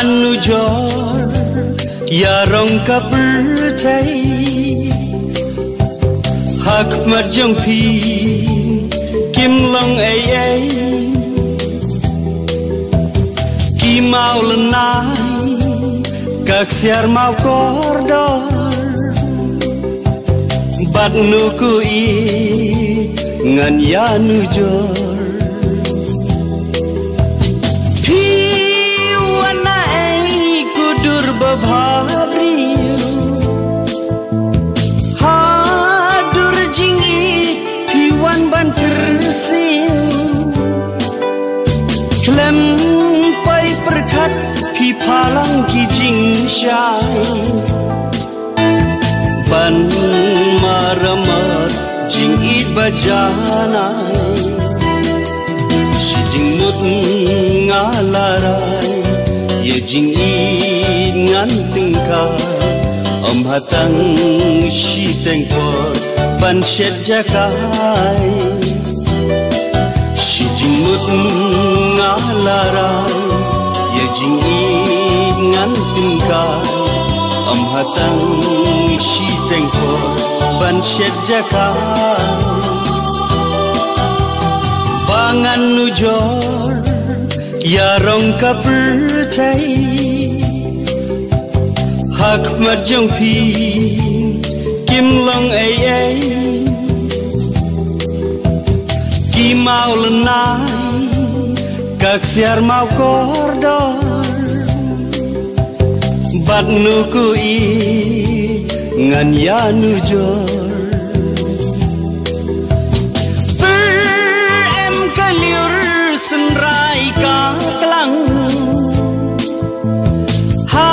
Anu jor ya rong ka percay hak marjong pi kim long ay ki mau lenai kak siar mau kordor bat nu ku i ngan ya nu jor babhabriu hadur jingi piwan ban tersiu klem pai perkat pi palang ki jing shai ban maramat jing it bajanai si jing mut ngalarai ye jing it ngan tingkai om hatang shi tengpor ban shet jakai shi jing mut ngalarai ye jing it ngan tingkai om hatang shi tengpor ban shet jakai bangan nu jor ya rong ka percay hak marjong pi kim long ay ki mau lenai kak siar mau kordor bat nu ku i ngan ya nu jor senrai ka kelang ha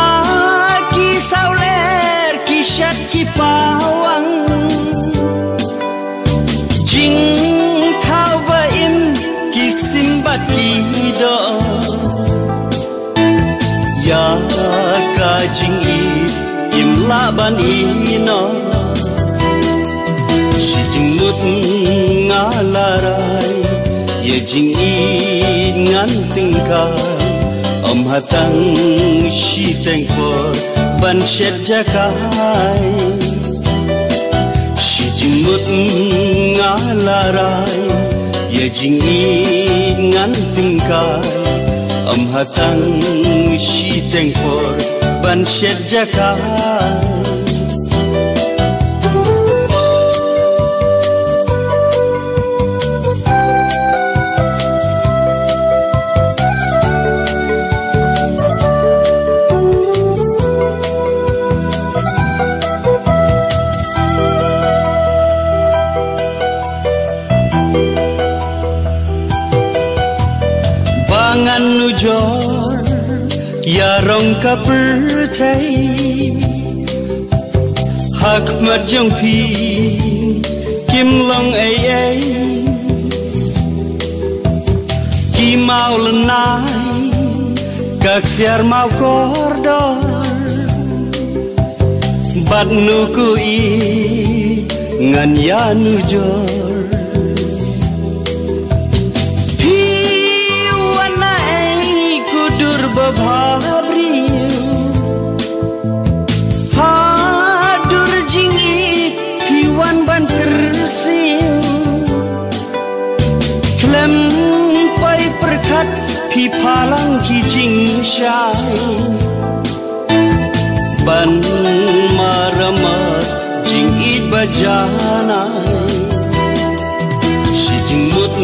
ki sauler ki shat ki pawang jing thau ba im ki simbat ki do ya ka jing im la ban ino shi jing mut ngalarai ye jing it ngan tingkai om hatang shi tengpor ban shet jakai shi jing mut ngalarai ye jing it ngan tingkai om hatang shi tengpor ban shet jakai anu jor ya rong ka percay hak marjong pi kim long ay ki mau lenai kak siar mau kordor bat nu ku i ngan ya nu jor babhabriu hadur jingi piwan ban tersiu klem pai perkat pi palang ki jing shai ban maramat jing it bajanai shi jing mut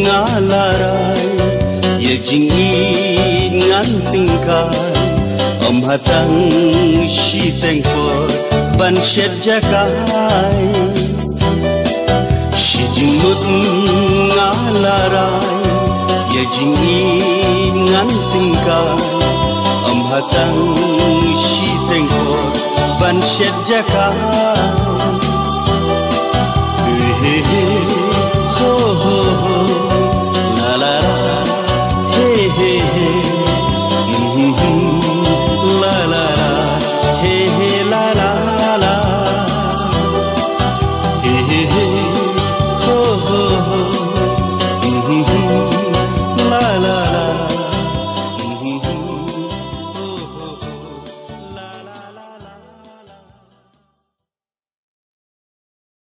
ngalarai ye jing it ngan tingkai om hatang shi tengpor ban shet jakai shi jing mut larai ya jingin ngan tingkai am hatang shi tengkor ban shed jaka